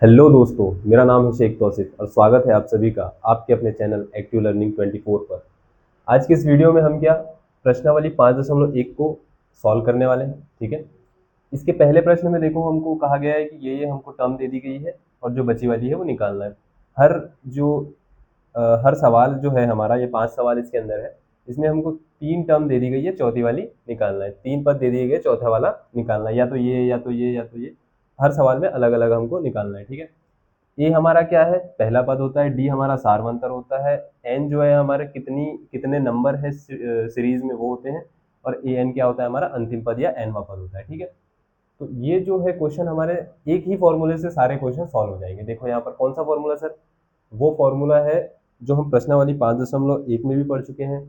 Hello दोस्तों, मेरा नाम है शेख तौसिफ और स्वागत है आप सभी का आपके अपने चैनल एक्टिव लर्निंग 24 पर। आज की इस वीडियो में हम क्या प्रश्नावली 5.1 को सॉल्व करने वाले हैं। ठीक है, इसके पहले प्रश्न में देखो हमको कहा गया है कि ये हमको टर्म दे दी गई है और जो बची वाली है वो निकालना है। जो हर सवाल जो है हमारा, ये 5 सवाल इसके अंदर है, इसमें हमको 3 टर्म दे दी गई है, चौथी वाली निकालना है। 3 पद दे दिए गए, चौथा वाला निकालना है, या तो ये या तो ये या तो ये, हर सवाल में अलग अलग हमको निकालना है। ठीक है, ए हमारा क्या है, पहला पद होता है। डी हमारा सारवंतर होता है। एन जो है हमारे कितने नंबर है सीरीज में वो होते हैं। और ए एन क्या होता है, हमारा अंतिम पद या एनवा पद होता है। ठीक है, तो ये जो है क्वेश्चन हमारे एक ही फॉर्मूले से सारे क्वेश्चन सॉल्व हो जाएंगे। देखो यहाँ पर कौन सा फॉर्मूला सर, वो फॉर्मूला है जो हम प्रश्नावली 5.1 में भी पढ़ चुके हैं,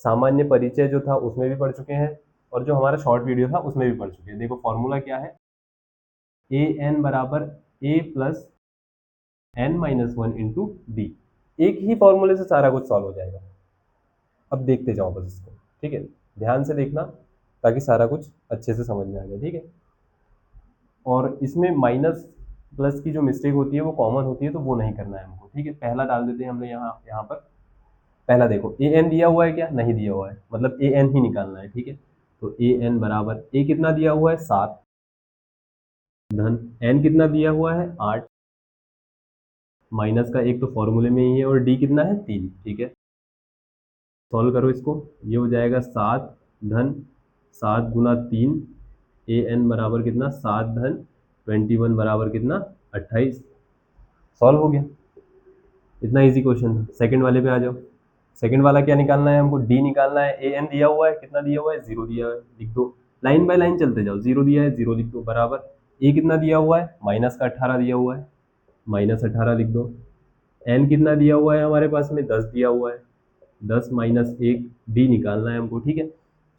सामान्य परिचय जो था उसमें भी पढ़ चुके हैं, और जो हमारा शॉर्ट वीडियो था उसमें भी पढ़ चुके हैं। देखो फॉर्मूला क्या है, ए एन बराबर A plus N minus one into D. एक ही फॉर्मूले से सारा कुछ सॉल्व हो जाएगा। अब देखते जाओ बस इसको। ठीक है, ध्यान से देखना ताकि सारा कुछ अच्छे से समझ में आ जाए। ठीक है, और इसमें माइनस प्लस की जो मिस्टेक होती है वो कॉमन होती है, तो वो नहीं करना है हमको। ठीक है, पहला डाल देते हैं हमने यहाँ यहाँ पर। पहला देखो ए एन दिया हुआ है क्या, नहीं दिया हुआ है, मतलब ए एन ही निकालना है। ठीक है, तो ए एन बराबर ए कितना दिया हुआ है 7, धन एन कितना दिया हुआ है 8, माइनस का एक तो फॉर्मूले में ही है, और डी कितना है 3। ठीक है, सॉल्व करो इसको, ये हो जाएगा 7 धन 7 गुना 3, ए एन बराबर कितना 7 धन 21 बराबर कितना 28। सॉल्व हो गया, इतना इजी क्वेश्चन था। सेकंड वाले पे आ जाओ। सेकंड वाला क्या निकालना है हमको, डी निकालना है। ए एन दिया हुआ है, कितना दिया हुआ है 0 दिया हुआ है, लिख दो। लाइन बाय लाइन चलते जाओ, 0 दिया है 0 लिख दो, बराबर ए कितना दिया हुआ है, माइनस का 18 दिया हुआ है, माइनस 18 लिख दो। एन कितना दिया हुआ है हमारे पास में 10 दिया हुआ है, 10 माइनस 1, डी निकालना है हमको। ठीक है,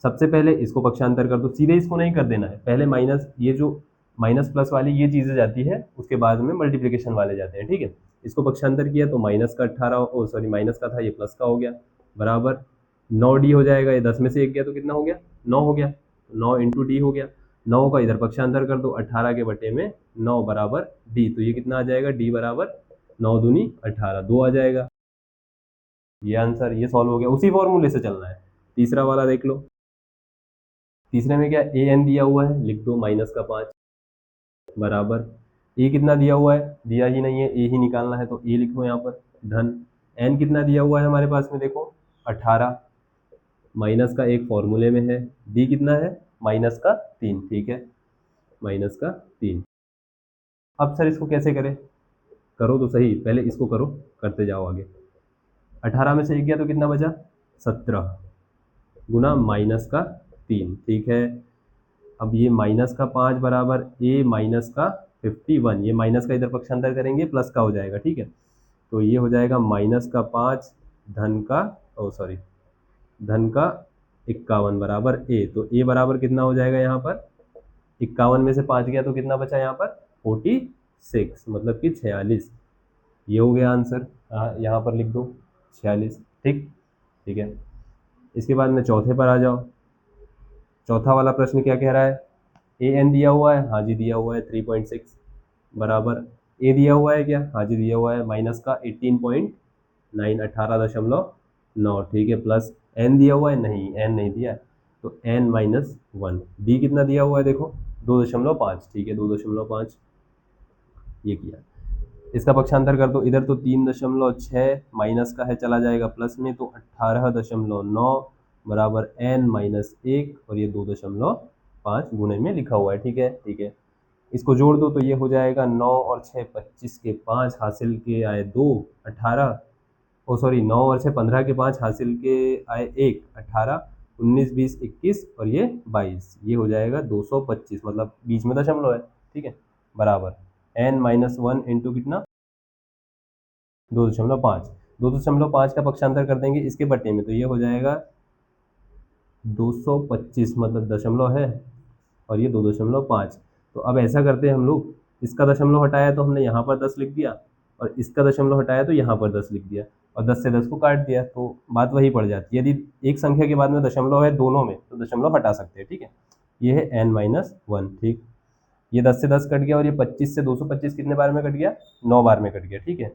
सबसे पहले इसको पक्षांतर कर दो, सीधे इसको नहीं कर देना है, पहले माइनस, ये जो माइनस प्लस वाली ये चीज़ें जाती है उसके बाद में मल्टीप्लिकेशन वाले जाते हैं। ठीक है, इसको पक्षांतर किया तो माइनस का 18, ओ सॉरी माइनस का था, ये प्लस का हो गया, बराबर 9 डी हो जाएगा। ये 10 में से 1 गया तो कितना हो गया 9 हो गया, 9 इंटू डी हो गया। 9 का इधर पक्षांतर कर दो, 18 के बटे में 9 बराबर डी, तो ये कितना आ जाएगा, डी बराबर 9 दूनी 18, 2 आ जाएगा। ये आंसर, ये सॉल्व हो गया। उसी फॉर्मूले से चलना है। तीसरा वाला देख लो, तीसरे में क्या ए एन दिया हुआ है, लिख दो माइनस का 5, बराबर ए कितना दिया हुआ है, दिया ही नहीं है, ए ही निकालना है तो ए लिखो यहाँ पर, धन एन कितना दिया हुआ है हमारे पास में देखो 18, माइनस का एक फॉर्मूले में है, डी कितना है माइनस का 3। ठीक है, माइनस का 3। अब सर इसको कैसे करें, करो तो सही, पहले इसको करो, करते जाओ आगे। 18 में से 1 गया तो कितना बचा 17 गुना माइनस का 3। ठीक है, अब ये माइनस का 5 बराबर ए माइनस का 51, ये माइनस का इधर पक्षांतर करेंगे प्लस का हो जाएगा। ठीक है, तो ये हो जाएगा माइनस का 5 धन का, ओ सॉरी, धन का 51 बराबर ए, तो ए बराबर कितना हो जाएगा यहाँ पर, 51 में से 5 गया तो कितना बचा यहाँ पर 46, मतलब कि 46। ये हो गया आंसर, यहाँ पर लिख दो 46। ठीक, ठीक है, इसके बाद में चौथे पर आ जाओ। चौथा वाला प्रश्न क्या कह रहा है, ए एन दिया हुआ है, हाँ जी दिया हुआ है 3.6, बराबर ए दिया हुआ है क्या, हाँ जी दिया हुआ है, माइनस का 18.9, 18.9। ठीक है, प्लस एन दिया हुआ है, नहीं एन नहीं दिया है, तो एन माइनस 1। डी कितना दिया हुआ है देखो 2.5। ठीक है, 2.5 ये किया। इसका पक्षांतर कर दो, इधर तो 3.6 माइनस का है, चला जाएगा प्लस में, तो 18.9 बराबर एन माइनस 1, और ये 2.5 गुणे में लिखा हुआ है। ठीक है, ठीक है, इसको जोड़ दो तो ये हो जाएगा 9 और 6 25 के 5 हासिल के आए 2, 18, ओ सॉरी 9 और 6 15 के 5 हासिल के आए 1, 18, 19 20 21 और ये 22, ये हो जाएगा 225, मतलब बीच में दशमलव है। ठीक है, बराबर एन माइनस 1 इंटू कितना 2.5, 2.5 का पक्षांतर कर देंगे इसके बटे में, तो ये हो जाएगा 225, मतलब दशमलव है, और ये 2.5। तो अब ऐसा करते हैं हम लोग, इसका दशमलव हटाया तो हमने यहाँ पर 10 लिख दिया, और इसका दशमलव हटाया तो यहाँ पर 10 लिख दिया, और 10 से 10 को काट दिया, तो बात वही पड़ जाती है। यदि एक संख्या के बाद में दशमलव है दोनों में तो दशमलव हटा सकते हैं। ठीक है, ये है n-1। ठीक, ये 10 से 10 कट गया, और ये 25 से 225 कितने बार में कट गया, 9 बार में कट गया, ठीक है।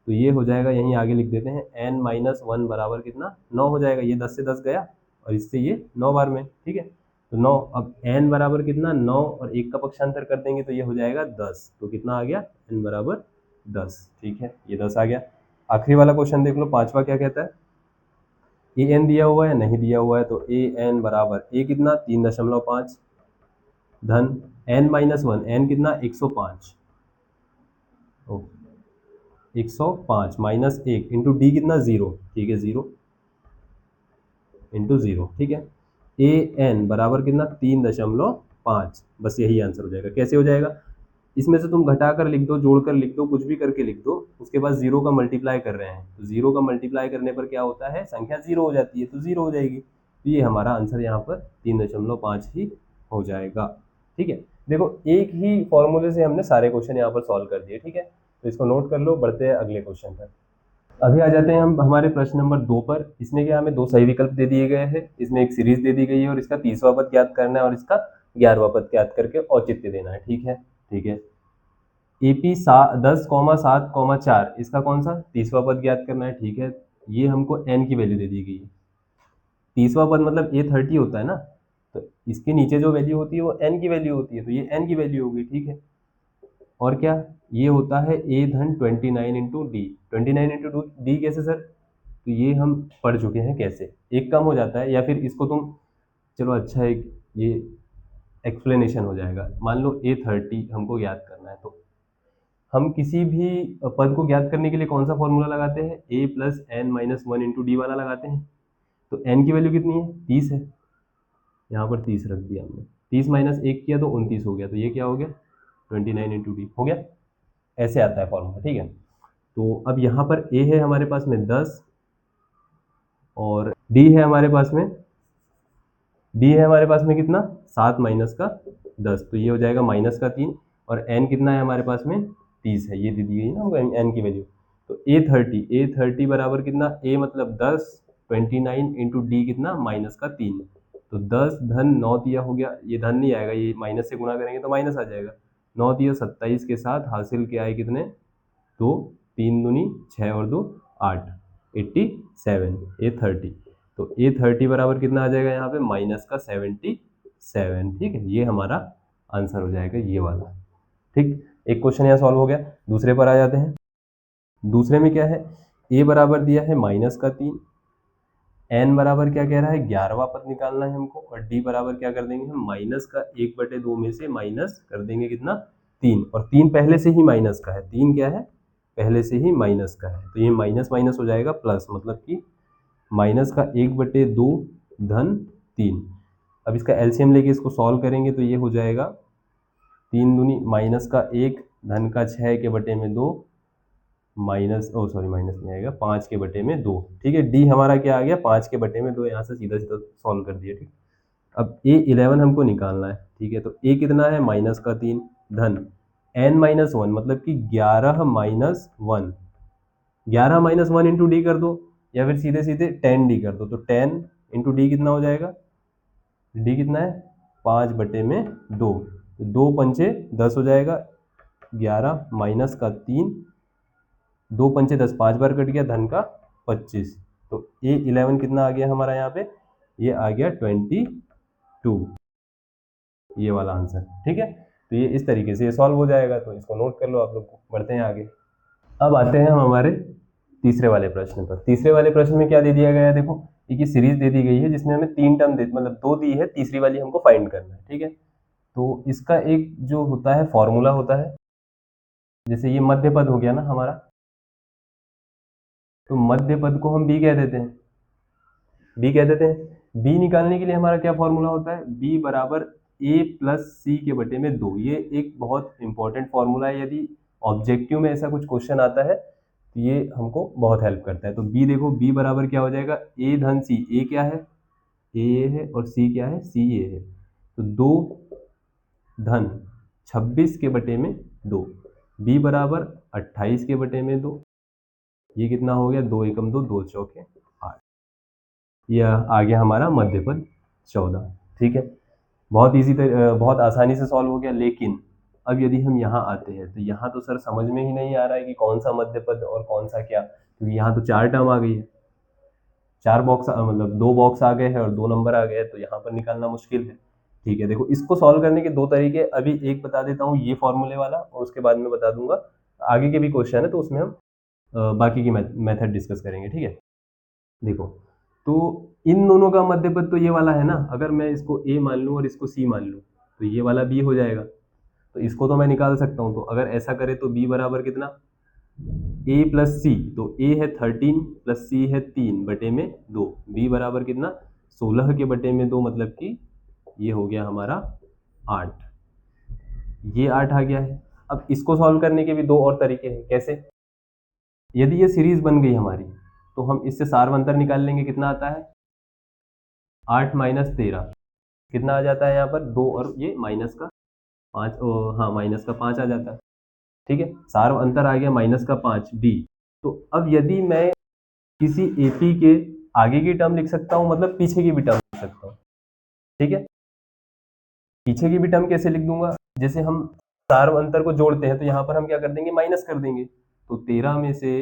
तो ये हो जाएगा, यहीं आगे लिख देते हैं n-1 बराबर कितना, 9 हो जाएगा। ये 10 से 10 गया और इससे ये 9 बार में, ठीक है। तो 9, अब n बराबर कितना, 9 और 1 का पक्षांतर कर देंगे तो ये हो जाएगा 10। तो कितना आ गया, n बराबर 10, ठीक है, ये 10 आ गया। आखिरी वाला क्वेश्चन देख लो, पांचवा क्या कहता है, ए एन दिया हुआ है, नहीं दिया हुआ है, तो ए एन बराबर ए कितना 3.5 धन n-1, n कितना 105, 105 माइनस 1 इंटू डी कितना 0, ठीक है, 0 इंटू 0, ठीक है। ए एन बराबर कितना 3.5, बस यही आंसर हो जाएगा। कैसे हो जाएगा, इसमें से तुम घटाकर लिख दो, जोड़कर लिख दो, कुछ भी करके लिख दो, उसके बाद 0 का मल्टीप्लाई कर रहे हैं, तो 0 का मल्टीप्लाई करने पर क्या होता है, संख्या 0 हो जाती है, तो 0 हो जाएगी। तो ये हमारा आंसर यहाँ पर 3.5 ही हो जाएगा, ठीक है। देखो, एक ही फॉर्मूले से हमने सारे क्वेश्चन यहाँ पर सॉल्व कर दिए, ठीक है। तो इसको नोट कर लो, बढ़ते हैं अगले क्वेश्चन पर। अभी आ जाते हैं हम हमारे प्रश्न नंबर 2 पर। इसमें क्या, हमें 2 सही विकल्प दे दिए गए हैं, इसमें एक सीरीज दे दी गई है और इसका 30वां पद ज्ञात करना है और इसका 11वां पद ज्ञात करके औचित्य देना है, ठीक है, ठीक है। एपी 10,7,4, इसका कौन सा 30वां पद ज्ञात करना है, ठीक है। ये हमको n की वैल्यू दे दी गई है। 30वां पद मतलब A30 होता है ना, तो इसके नीचे जो वैल्यू होती है वो n की वैल्यू होती है, तो ये n की वैल्यू होगी, ठीक है। और क्या, ये होता है a धन 29 इंटू डी। 29 इंटू डी कैसे सर, तो ये हम पढ़ चुके हैं कैसे, एक कम हो जाता है, या फिर इसको तुम, चलो अच्छा है, ये एक्सप्लेनेशन हो जाएगा। मान लो A30 हमको ज्ञात करना है, तो हम किसी भी पद को ज्ञात करने के लिए कौन सा फॉर्मूला लगाते हैं, a plus N minus 1 into D वाला लगाते हैं। तो n की वैल्यू कितनी है, 30 है, यहाँ पर 30 रख दिया हमने, 30 माइनस 1 किया तो 29 हो गया, तो ये क्या हो गया, 29 इंटू डी हो गया। ऐसे आता है फॉर्मूला, ठीक है। तो अब यहाँ पर a है हमारे पास में 10 और d है हमारे पास में, कितना 7 माइनस का 10, तो ये हो जाएगा माइनस का 3, और n कितना है हमारे पास में 30 है, ये दे दी गई ना हमको n की वैल्यू। तो A30 बराबर कितना, a मतलब 10, 29 इंटू डी कितना माइनस का 3, तो 10 धन 9 दिया हो गया, ये धन नहीं आएगा, ये माइनस से गुणा करेंगे तो माइनस आ जाएगा। 9 दिया 27 के साथ हासिल क्या है कितने, 2, 3 दूनी 6 और 2 8, 87, A30। तो A30 बराबर कितना आ जाएगा यहाँ पे, माइनस का 77, ठीक है, ये हमारा आंसर हो जाएगा, ये वाला, ठीक। एक क्वेश्चन यहाँ सॉल्व हो गया। दूसरे पर आ जाते हैं। दूसरे में क्या है, a बराबर दिया है माइनस का 3, n बराबर क्या कह रहा है, 11वां पद निकालना है हमको, और d बराबर क्या कर देंगे हम, माइनस का 1/2 में से माइनस कर देंगे कितना, 3, और 3 पहले से ही माइनस का है, 3 क्या है, पहले से ही माइनस का है, तो ये माइनस माइनस हो जाएगा प्लस, मतलब कि माइनस का 1/2 धन 3। अब इसका एलसीएम लेके इसको सॉल्व करेंगे तो ये हो जाएगा 3 दूनी माइनस का 1 धन का 6 के बटे में 2 माइनस, ओ सॉरी माइनस नहीं आएगा, 5 के बटे में 2, ठीक है। डी हमारा क्या आ गया, 5 के बटे में 2, यहाँ से सीधा सीधा सॉल्व कर दिया, ठीक। अब A11 हमको निकालना है, ठीक है। तो a कितना है, माइनस का 3 धन n-1 मतलब कि 11 माइनस 1, 11 माइनस 1 इंटू डी कर दो, या फिर सीधे सीधे 10 डी कर दो, तो 10 इंटू डी कितना हो जाएगा, डी कितना है 5/2, तो 2 पंचे 10 हो जाएगा, 11 माइनस का 3, 2 पंचे 10, 5 बार कट गया, धन का 25, तो A11 कितना आ गया हमारा यहाँ पे, ये आ गया 22, ये वाला आंसर, ठीक है। तो ये इस तरीके से ये सॉल्व हो जाएगा, तो इसको नोट कर लो आप लोग। बढ़ते हैं आगे। अब आते हैं हम हमारे तीसरे वाले प्रश्न पर। तीसरे वाले प्रश्न में क्या दे दिया गया है, देखो एक सीरीज दे दी गई है जिसमें हमें 3 टर्म मतलब 2 दी है, तीसरी वाली हमको फाइंड करना है, ठीक है। तो इसका एक जो होता है फॉर्मूला होता है, जैसे ये मध्य पद हो गया ना हमारा, तो मध्य पद को हम b कह देते हैं, b निकालने के लिए हमारा क्या फॉर्मूला होता है, b बराबर a प्लस सी के बटे में 2। ये एक बहुत इंपॉर्टेंट फॉर्मूला है, यदि ऑब्जेक्टिव में ऐसा कुछ क्वेश्चन आता है तो ये हमको बहुत हेल्प करता है। तो b देखो, b बराबर क्या हो जाएगा, a धन c, a क्या है, a है, और c क्या है, c a है, तो 2 धन 26 के बटे में 2, b बराबर 28 के बटे में 2, ये कितना हो गया, 2 एकम 2, 2 चौके 8, यह आ गया हमारा मध्य पद 14, ठीक है। बहुत इजी, बहुत आसानी से सॉल्व हो गया। लेकिन अब यदि हम यहाँ आते हैं तो यहाँ तो सर समझ में ही नहीं आ रहा है कि कौन सा मध्य पद और कौन सा क्या, क्योंकि यहाँ तो 4 टर्म आ गई है, 4 बॉक्स मतलब 2 बॉक्स आ गए हैं और 2 नंबर आ गए हैं, तो यहाँ पर निकालना मुश्किल है। ठीक है, देखो इसको सॉल्व करने के 2 तरीके, अभी एक बता देता हूँ ये फॉर्मूले वाला, और उसके बाद में बता दूंगा आगे के भी क्वेश्चन है तो उसमें हम बाकी की मेथड डिस्कस करेंगे। ठीक है, देखो तो इन दोनों का मध्य पद तो ये वाला है ना, अगर मैं इसको ए मान लूँ और इसको सी मान लूँ तो ये वाला बी हो जाएगा, तो इसको तो मैं निकाल सकता हूँ। तो अगर ऐसा करें तो बी बराबर कितना, ए प्लस सी, तो ए है 13 प्लस सी है 3 बटे में 2, बी बराबर कितना 16 के बटे में 2, मतलब कि ये हो गया हमारा 8, ये 8 आ गया है। अब इसको सॉल्व करने के भी 2 और तरीके हैं, कैसे, यदि ये सीरीज बन गई हमारी तो हम इससे सार्वंतर निकाल लेंगे, कितना आता है 8 माइनस 13, कितना आ जाता है यहाँ पर 2 और ये माइनस का 5, हाँ माइनस का 5 आ जाता है। ठीक है, सार्व अंतर आ गया माइनस का 5 डी। तो अब यदि मैं किसी एपी के आगे की टर्म लिख सकता हूँ, मतलब पीछे की भी टर्म लिख सकता हूँ। ठीक है, पीछे की भी टर्म कैसे लिख दूंगा, जैसे हम सार्व अंतर को जोड़ते हैं तो यहाँ पर हम क्या कर देंगे, माइनस कर देंगे। तो 13 में से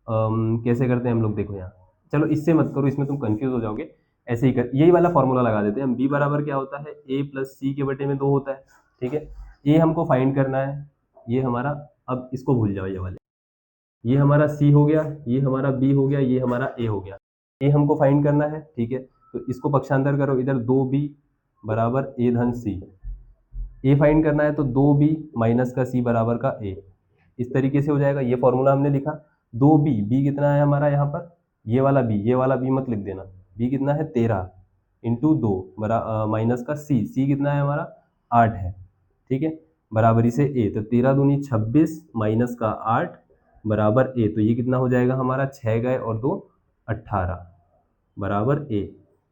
कैसे करते हैं हम लोग, देखो यहाँ, चलो इससे मत करो, इसमें तुम कंफ्यूज हो जाओगे, ऐसे ही कर, यही वाला फॉर्मूला लगा देते हैं हम। बी बराबर क्या होता है, ए प्लस सी के बटे में 2 होता है। ठीक है, ए हमको फाइंड करना है, ये हमारा, अब इसको भूल जाओ ये वाले, ये हमारा सी हो गया, ये हमारा बी हो गया, ये हमारा ए हो गया, ए हमको फाइंड करना है। ठीक है, तो इसको पक्षांतर करो, इधर 2b बराबर ए धन सी, ए फाइंड करना है तो 2b माइनस का सी बराबर का ए, इस तरीके से हो जाएगा। ये फॉर्मूला हमने लिखा, 2b, बी कितना है हमारा यहाँ पर, ये वाला बी, ये वाला बी मत लिख देना, बी कितना है 13 इंटू 2 माइनस का सी कितना है हमारा 8 है। ठीक है, बराबरी से ए, तो 13 दूनी 26 माइनस का 8 बराबर ए, तो ये कितना हो जाएगा हमारा 6 गए और 2 18 बराबर ए,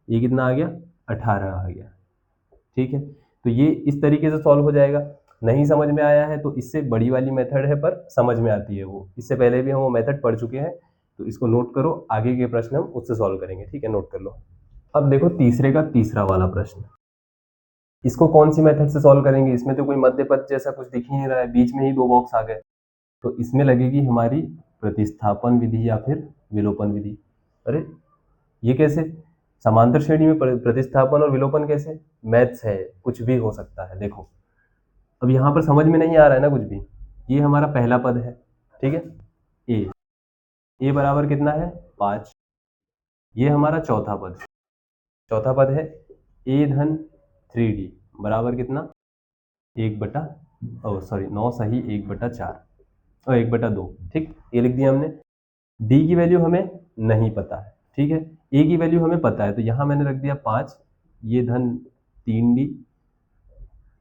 ये कितना आ गया 18 आ गया। ठीक है, तो ये इस तरीके से सॉल्व हो जाएगा। नहीं समझ में आया है तो इससे बड़ी वाली मेथड है पर समझ में आती है वो, इससे पहले भी हम वो मेथड पढ़ चुके हैं, तो इसको नोट करो, आगे के प्रश्न हम उससे सॉल्व करेंगे। ठीक है, नोट कर लो। अब देखो तीसरे का तीसरा वाला प्रश्न, इसको कौन सी मेथड से सॉल्व करेंगे, इसमें तो कोई मध्य पद जैसा कुछ दिख ही नहीं रहा है, बीच में ही 2 बॉक्स आ गए, तो इसमें लगेगी हमारी प्रतिस्थापन विधि या फिर विलोपन विधि। अरे ये कैसे, समांतर श्रेणी में प्रतिस्थापन और विलोपन कैसे, मैथ्स है, कुछ भी हो सकता है। देखो अब यहाँ पर समझ में नहीं आ रहा है ना कुछ भी, ये हमारा पहला पद है। ठीक है, ए बराबर कितना है 5, ये हमारा चौथा पद, चौथा पद है ए धन 3d बराबर कितना 9 सही 1/4 और 1/2। ठीक, ये लिख दिया हमने। डी की वैल्यू हमें नहीं पता है, ठीक है, ए की वैल्यू हमें पता है, तो यहाँ मैंने रख दिया 5, ये धन 3d,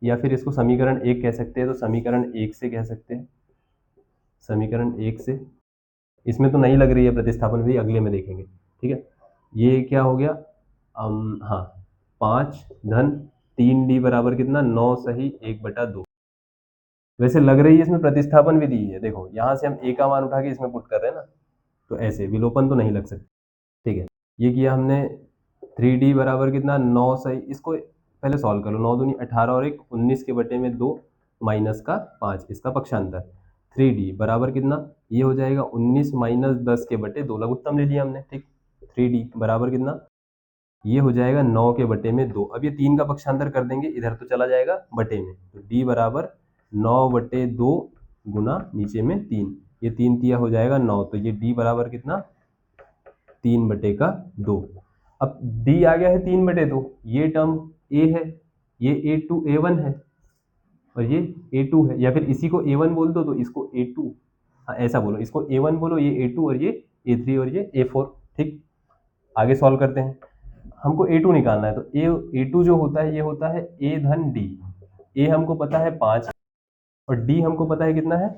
या फिर इसको समीकरण 1 कह सकते हैं, तो समीकरण 1 से कह सकते हैं, समीकरण 1 से, इसमें तो नहीं लग रही है प्रतिस्थापन विधि, अगले में देखेंगे। ठीक है, ये क्या हो गया, हाँ 5 धन 3d बराबर कितना 9 सही 1/2। वैसे लग रही है इसमें प्रतिस्थापन विधि है, देखो यहाँ से हम ए का मान उठा के इसमें पुट कर रहे हैं ना, तो ऐसे विलोपन तो नहीं लग सकती। ठीक है, ये किया हमने, 3d बराबर कितना 9 सही, इसको पहले सॉल्व कर लो, 9 दूनी 18 और 1 19 के बटे में 2 माइनस का 5, इसका पक्षांतर, 3d बराबर कितना, ये हो जाएगा 19 माइनस 10 के बटे 2, लघुत्तम ले लिया हमने। ठीक, 3d बराबर कितना, ये हो जाएगा 9 के बटे में 2, अब ये 3 का पक्षांतर कर देंगे, इधर तो चला जाएगा बटे में, तो d बराबर 9/2 गुना नीचे में 3, ये 3 तिया हो जाएगा 9, तो ये d बराबर कितना 3/2। अब d आ गया है 3/2, ये टर्म a है, ये a1 है और ये a2 है, या फिर इसी को a1 बोल दो तो इसको a2, हाँ ऐसा बोलो, इसको a1 बोलो, ये a2 और ये a3 और ये a4। ठीक, आगे सॉल्व करते हैं, हमको a2 निकालना है, तो a2 जो होता है ये होता है a धन d, a हमको पता है 5 और d हमको पता है कितना है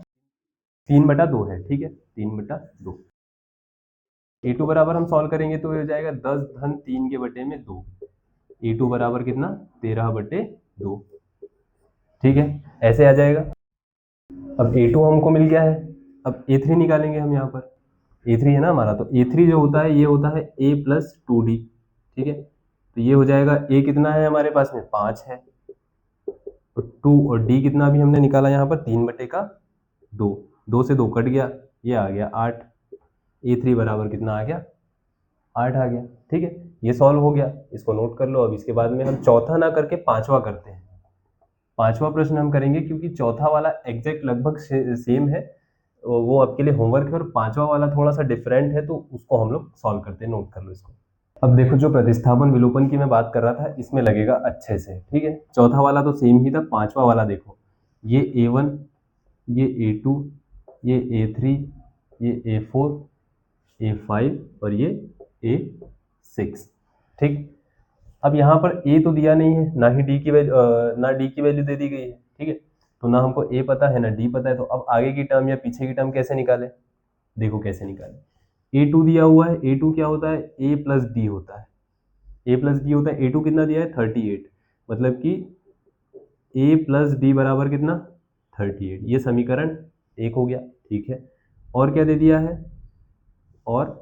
3/2 है। ठीक है, 3/2, a2 बराबर हम सॉल्व करेंगे तो ये हो जाएगा 10 धन 3 के बटे में 2, a2 बराबर कितना 13/2। ठीक है, ऐसे आ जाएगा। अब a2 हमको मिल गया है, अब a3 निकालेंगे हम यहाँ पर, a3 है ना हमारा, तो a3 जो होता है ये होता है a प्लस 2d। ठीक है, तो ये हो जाएगा a कितना है हमारे पास में 5 है, तो 2 और d कितना अभी हमने निकाला यहाँ पर 3/2, 2 से 2 कट गया, ये आ गया 8। A3 बराबर कितना आ गया, 8 आ गया। ठीक है, ये सॉल्व हो गया, इसको नोट कर लो। अब इसके बाद में हम चौथा ना करके पांचवा करते हैं। पांचवा प्रश्न हम करेंगे क्योंकि चौथा वाला एग्जैक्ट लगभग सेम है, वो आपके लिए होमवर्क है, और पांचवा वाला थोड़ा सा डिफरेंट है, तो उसको हम लोग सॉल्व करते हैं। नोट कर लो इसको। अब देखो, जो प्रतिस्थापन विलोपन की मैं बात कर रहा था, इसमें लगेगा अच्छे से। ठीक है, चौथा वाला तो सेम ही था, पांचवा वाला देखो, ये A1, ये A2, ये A3, ये A4, A5 और ये A6। ठीक, अब यहाँ पर A तो दिया नहीं है, ना ही D की वैल्यू, ना D की वैल्यू दे दी गई है। ठीक है, तो ना हमको A पता है ना D पता है, तो अब आगे की टर्म या पीछे की टर्म कैसे निकाले? देखो कैसे निकाले। A2 दिया हुआ है, A2 क्या होता है, A प्लस D होता है। A प्लस D होता है, A2 कितना दिया है 38, मतलब कि A प्लस D बराबर कितना 38। ये समीकरण एक हो गया। ठीक है, और क्या दे दिया है, और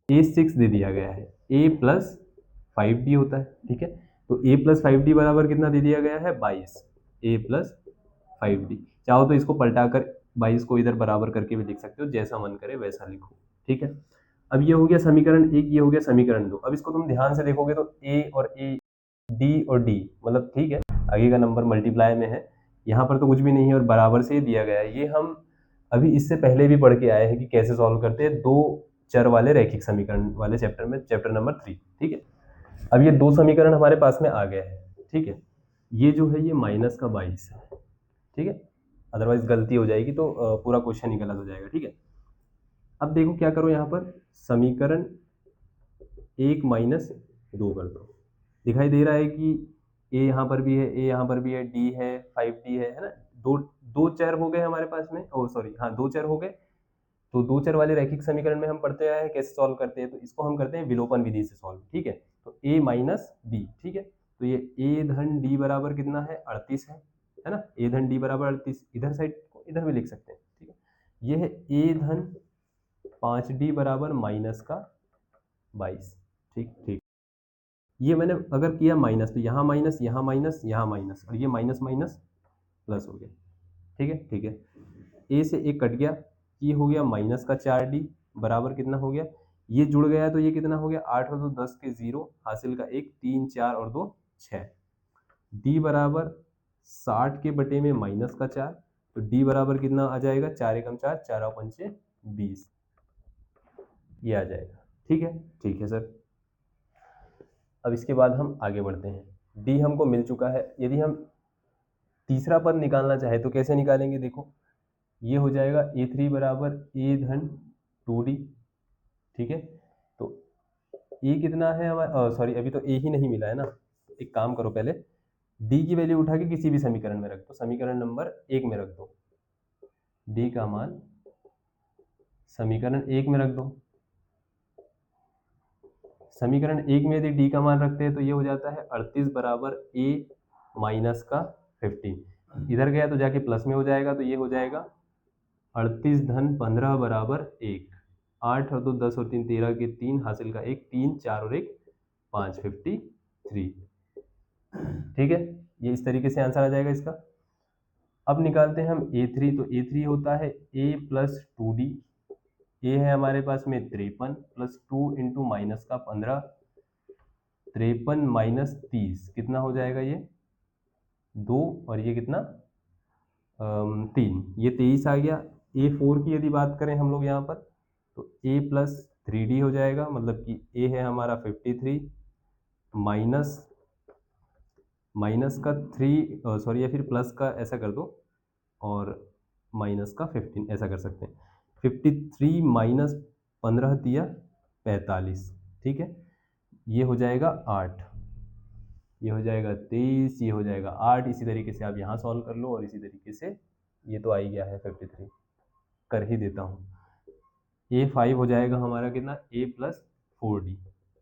A6 दे दिया गया है, A प्लस 5D होता है। ठीक है, तो A प्लस 5D बराबर कितना दे दिया गया है 22, A प्लस 5D। चाहो तो इसको पलटाकर 22 को इधर बराबर करके भी लिख सकते हो, जैसा मन करे वैसा लिखो। ठीक है, अब ये हो गया समीकरण एक, ये हो गया समीकरण दो। अब इसको तुम ध्यान से देखोगे तो A और A, D और D, मतलब ठीक है, आगे का नंबर मल्टीप्लाई में है, यहाँ पर तो कुछ भी नहीं है और बराबर से ही दिया गया है। ये हम अभी इससे पहले भी पढ़ के आए हैं कि कैसे सॉल्व करते हैं, दो चर वाले रैखिक समीकरण वाले चैप्टर में, चैप्टर नंबर 3। ठीक है, अब ये दो समीकरण हमारे पास में आ गए हैं। ठीक है, ये जो है ये -22 है। ठीक है, अदरवाइज गलती हो जाएगी तो पूरा क्वेश्चन ही गलत हो जाएगा। ठीक है, अब देखो क्या करो, यहाँ पर समीकरण 1 - 2 कर दो। दिखाई दे रहा है कि ए यहाँ पर भी है, ए यहाँ पर भी है, डी है, 5D है ना। दो दो चर हो गए हमारे पास में, ओ सॉरी, हाँ, दो चर हो गए। तो दो चर वाले रैखिक समीकरण में हम पढ़ते आए हैं कैसे सॉल्व करते हैं, तो इसको हम करते हैं विलोपन विधि से सॉल्व। ठीक है, तो a माइनस बी। ठीक है, तो ये a धन d बराबर कितना है 38 है ना। a धन d बराबर 38, इधर साइड को इधर भी लिख सकते हैं। ठीक है, ये है a धन 5d बराबर माइनस का 22। ठीक ठीक, ये मैंने अगर किया माइनस, तो यहाँ माइनस, यहाँ माइनस, यहाँ माइनस, और ये माइनस माइनस प्लस हो गया। ठीक है ठीक है, ए से एक कट गया, ये हो गया -4D बराबर कितना हो गया, ये जुड़ गया तो ये कितना हो गया 8 और 2 10 के 0, हासिल का 1, 3 4 और 2 6। डी बराबर 60 के बटे में -4, तो डी बराबर कितना आ जाएगा 4 एकम 4, 4 और 5 20, ये आ जाएगा। ठीक है सर। अब इसके बाद हम आगे बढ़ते हैं। डी हमको मिल चुका है, यदि हम तीसरा पद निकालना चाहे तो कैसे निकालेंगे? देखो, ये हो जाएगा A3 बराबर A धन 2D। ठीक है, तो ए कितना है हमारा, सॉरी अभी तो ए ही नहीं मिला है ना। एक काम करो, पहले डी की वैल्यू उठा के किसी भी समीकरण में रख दो, समीकरण नंबर 1 में रख दो। डी का मान समीकरण 1 में रख दो। समीकरण 1 में यदि डी का मान रखते हैं तो ये हो जाता है 38 बराबर ए माइनस का 15। इधर गया तो जाके प्लस में हो जाएगा, तो ये हो जाएगा 38 धन 15 बराबर 1। 8 और 2 10 और 3 13 के 3, हासिल का 1, 3 4 और 1 5, 53। ठीक है, ये इस तरीके से आंसर आ जाएगा इसका। अब निकालते हैं हम A3, तो A3 होता है A प्लस 2D। ए है हमारे पास में 53 प्लस 2 इंटू माइनस का 15, 53 माइनस 30 कितना हो जाएगा ये 2, और ये कितना 3, ये 23 आ गया। A4 की यदि बात करें हम लोग यहाँ पर, तो A प्लस 3D हो जाएगा, मतलब कि A है हमारा 53 माइनस माइनस का 3, सॉरी, या फिर प्लस का ऐसा कर दो, और माइनस का 15 ऐसा कर सकते हैं। 53 माइनस 15 दिया 45। ठीक है, ये हो जाएगा 8, ये हो जाएगा 23, ये हो जाएगा 8। इसी तरीके से आप यहाँ सॉल्व कर लो, और इसी तरीके से ये तो आ ही गया है 53, कर ही देता हूँ। A5 हो जाएगा हमारा कितना A प्लस 4D।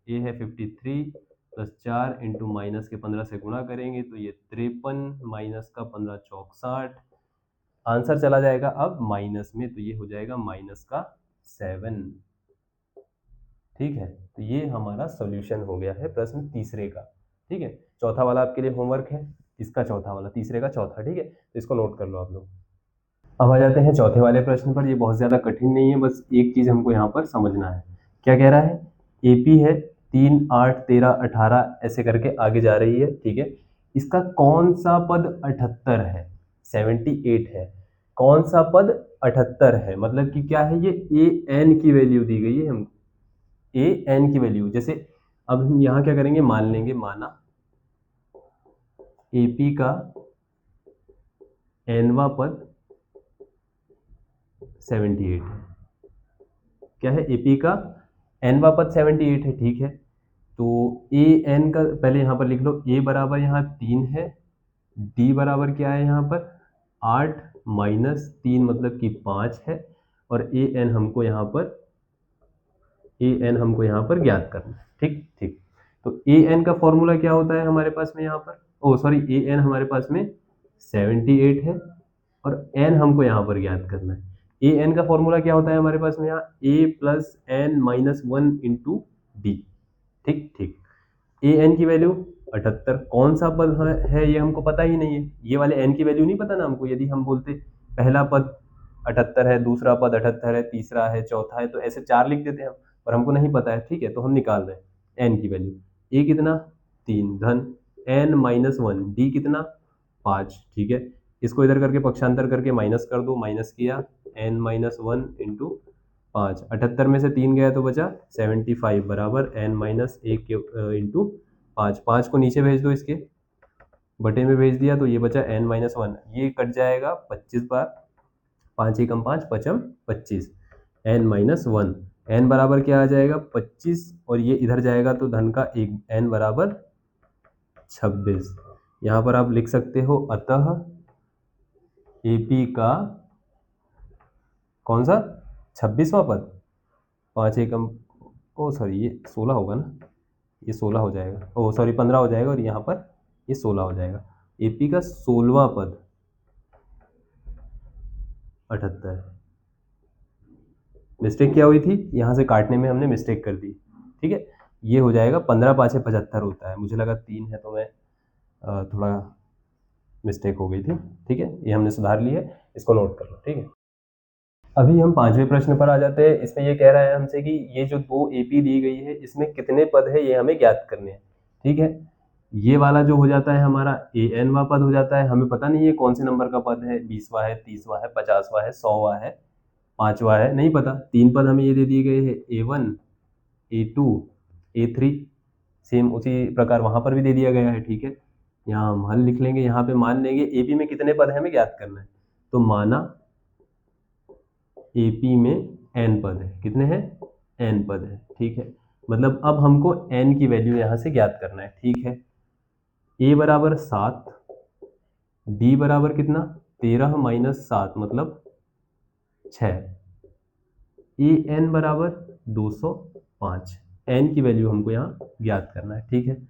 ए है 53 प्लस 4 इंटू माइनस के 15 से गुणा करेंगे तो ये 53 माइनस का 15 चौक 60। आंसर चला जाएगा अब माइनस में, तो ये हो जाएगा माइनस का 7। ठीक है, तो ये हमारा सॉल्यूशन हो गया है प्रश्न तीसरे का। ठीक है, चौथा वाला आपके लिए होमवर्क है। इसका चौथा वाला, तीसरे का चौथा, ठीक है। तो इसको नोट कर लो आप लोग। अब आ जाते हैं चौथे वाले प्रश्न पर। ये बहुत ज़्यादा कठिन नहीं है, बस एक चीज़ हमको यहाँ पर समझना है। क्या कह रहा है? एपी है 3, 8, 13, 18 ऐसे करके आगे जा रही है, ठीक है। इसका कौन सा पद 78 है? 78 है। कौन सा पद 78 है? मतलब कि क्या है, ये ए एन की वैल्यू दी गई है हमको, ए एन की वैल्यू। जैसे अब हम यहाँ क्या करेंगे, मान लेंगे, माना एपी का एनवा पद 78 है। क्या है? एपी का एनवा पद 78 है, ठीक है। तो ए एन का पहले यहाँ पर लिख लो। ए बराबर यहाँ 3 है, डी बराबर क्या है यहाँ पर 8 माइनस 3 मतलब कि 5 है, और ए एन हमको यहाँ पर ज्ञात करना है, ठीक ठीक। तो ए एन का फॉर्मूला क्या होता है हमारे पास में यहाँ पर, ओ सॉरी, ए एन हमारे पास में 78 है और एन हमको यहाँ पर ज्ञात करना है। ए एन का फॉर्मूला क्या होता है हमारे पास में यहाँ, A plus N minus 1 into D, ठीक ठीक। ए एन की वैल्यू 78, कौन सा पद है ये हमको पता ही नहीं है, ये वाले एन की वैल्यू नहीं पता ना हमको। यदि हम बोलते पहला पद 78 है, दूसरा पद 78 है, तीसरा है, चौथा है, तो ऐसे 4 लिख देते हैं हम, पर हमको नहीं पता है, ठीक है। तो हम निकाल रहे हैं एन की वैल्यू। ए कितना 3 धन एन माइनस 1, डी कितना 5, ठीक है। इसको इधर करके पक्षांतर करके माइनस कर दो, माइनस किया एन माइनस 1 इंटू 5, 78 में से 3 गया तो बचा 75 बराबर एन माइनस 1 इंटू 5, 5 को नीचे भेज दो, इसके बटे में भेज दिया, तो ये बचा एन माइनस 1, ये कट जाएगा 25 बार, 5 एकम 5 पचम 25, एन माइनस 1, एन बराबर क्या आ जाएगा 25, और ये इधर जाएगा तो धन का 1, एन बराबर 26। यहाँ पर आप लिख सकते हो, अतः एपी का कौन सा 26वां पद, 5 एकम, ओ सॉरी ये 16 होगा ना, ये 16 हो जाएगा, ओ सॉरी 15 हो जाएगा, और यहाँ पर ये 16 हो जाएगा। एपी का 16वां पद 78। मिस्टेक क्या हुई थी, यहाँ से काटने में हमने मिस्टेक कर दी, ठीक है। ये हो जाएगा 15 5 75 होता है, मुझे लगा 3 है, तो मैं थोड़ा मिस्टेक हो गई थी, ठीक है। ये हमने सुधार ली है, इसको नोट कर लो, ठीक है। अभी हम 5वें प्रश्न पर आ जाते हैं। इसमें ये कह रहा है हमसे कि ये जो 2 एपी दी गई है, इसमें कितने पद है ये हमें ज्ञात करने हैं, ठीक है। ये वाला जो हो जाता है हमारा ए एनवा पद हो जाता है, हमें पता नहीं है कौन से नंबर का पद है, 20वां है, 30वां है, 50वां है, 100वां है, 5वां है, नहीं पता। 3 पद हमें ये दे दिए गए हैं, A1, A2, A3, सेम उसी प्रकार वहां पर भी दे दिया गया है, ठीक है। यहाँ हम हल लिख लेंगे, यहाँ पे मान लेंगे एपी में कितने पद है हमें ज्ञात करना है, तो माना एपी में एन पद है, कितने हैं, एन पद है, ठीक है। मतलब अब हमको एन की वैल्यू यहाँ से ज्ञात करना है, ठीक है। ए बराबर 7, डी बराबर कितना 13 माइनस 7 मतलब 6, ए एन बराबर 205, एन की वैल्यू हमको यहाँ ज्ञात करना है, ठीक है।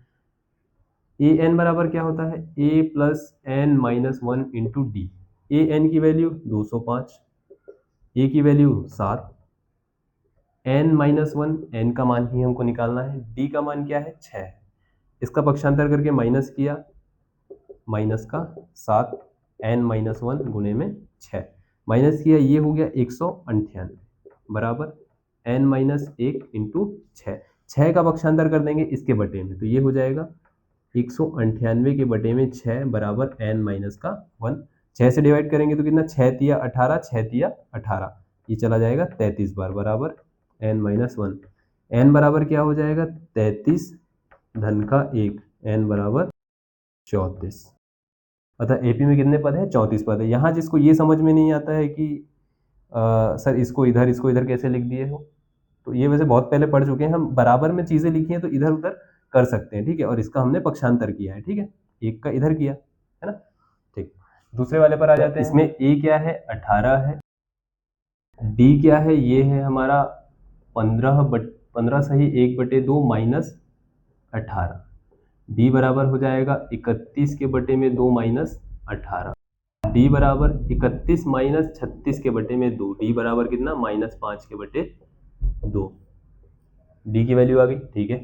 ए एन बराबर क्या होता है, A plus N minus 1 into D. A N की वैल्यू 205, ए की वैल्यू 7, एन माइनस 1, एन का मान ही हमको निकालना है, डी का मान क्या है 6, इसका पक्षांतर करके माइनस किया, माइनस का 7, एन माइनस 1 गुणे में 6, माइनस किया, ये हो गया 198 बराबर एन माइनस 1 इंटू 6, 6 का पक्षांतर कर देंगे इसके बटे में, तो ये हो जाएगा 198 के बटे में 6 बराबर एन माइनस का 1। 6 से डिवाइड करेंगे तो कितना, 6 तिया 18, 6 तिया 18, ये चला जाएगा 33 बार बराबर एन माइनस 1, एन बराबर क्या हो जाएगा 33 धन का 1, एन बराबर 34। अतः एपी में कितने पद है, 34 पद है। यहाँ जिसको ये समझ में नहीं आता है कि सर इसको इधर कैसे लिख दिए हो, तो ये वैसे बहुत पहले पढ़ चुके हैं हम, बराबर में चीजें लिखी हैं तो इधर उधर कर सकते हैं, ठीक है। और इसका हमने पक्षांतर किया है, ठीक है, एक का इधर किया है ना, ठीक। दूसरे वाले पर आ जाते हैं। इसमें ए क्या है 18 है, डी क्या है, ये है हमारा 15 सही 1/2 माइनस 18, डी बराबर हो जाएगा 31 के बटे में 2 माइनस 18, डी बराबर 31 माइनस 36 के बटे में 2, डी बराबर कितना -5 के बटे 2, डी की वैल्यू आ गई, ठीक है।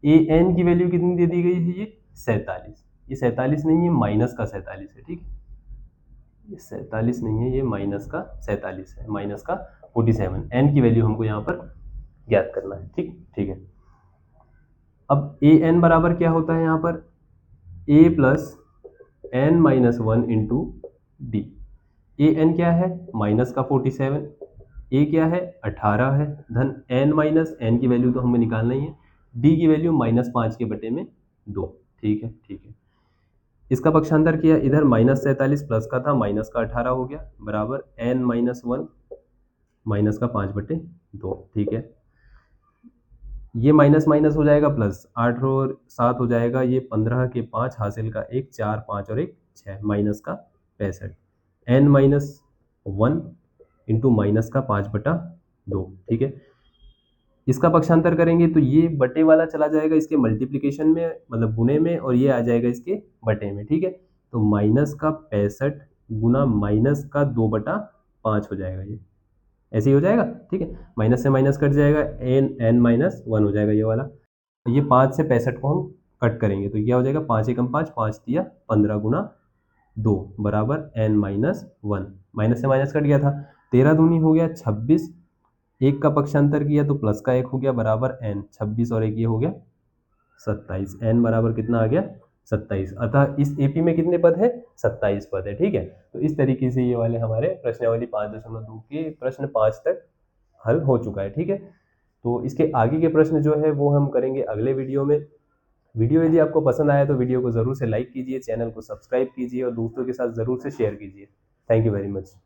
ए एन की वैल्यू कितनी दे दी गई है, ये 47, ये 47 नहीं है, माइनस का 47 है, ठीक है। ये 47 नहीं है, ये माइनस का 47 है, माइनस का 47। एन की वैल्यू हमको यहाँ पर ज्ञात करना है, ठीक है। अब ए एन बराबर क्या होता है यहाँ पर, A plus N minus one into D. A N क्या है, माइनस का 47, ए क्या है 18 है, धन एन माइनस एन की वैल्यू तो हमें निकालना ही है, डी की वैल्यू -5 के बटे में 2, ठीक है। इसका पक्षांतर किया, इधर -47 प्लस का था, माइनस का 18 हो गया, बराबर एन माइनस वन माइनस का 5 बटे 2, ठीक है। ये माइनस माइनस हो जाएगा प्लस, 8 और 7 हो जाएगा, ये 15 के 5 हासिल का 1, 4 5 और 1 6, माइनस का 65, N minus one into minus का 5 बटा 2, ठीक है। इसका पक्षांतर करेंगे तो ये बटे वाला चला जाएगा इसके मल्टीप्लिकेशन में, मतलब गुणे में, और ये आ जाएगा इसके बटे में, ठीक है। तो माइनस का 65 गुना माइनस का 2/5 हो जाएगा, ये ऐसे ही हो जाएगा, ठीक है। माइनस से माइनस कट जाएगा, एन माइनस वन हो जाएगा ये वाला। तो ये 5 से 65 को हम कट करेंगे तो क्या हो जाएगा, 5 एकम 5, 5 तिया 15 गुना 2 बराबर एन माइनस वन, माइनस से माइनस कट गया था, 13 दूनी हो गया 26, एक का पक्षांतर किया तो प्लस का 1 हो गया, बराबर एन, 26 और 1 ये हो गया 27, एन बराबर कितना आ गया 27। अतः इस एपी में कितने पद है, 27 पद है, ठीक है। तो इस तरीके से ये वाले हमारे प्रश्नावली 5.2 के प्रश्न 5 तक हल हो चुका है, ठीक है। तो इसके आगे के प्रश्न जो है वो हम करेंगे अगले वीडियो में। वीडियो यदि आपको पसंद आया तो वीडियो को ज़रूर से लाइक कीजिए, चैनल को सब्सक्राइब कीजिए और दोस्तों के साथ ज़रूर से शेयर कीजिए। Thank you very much.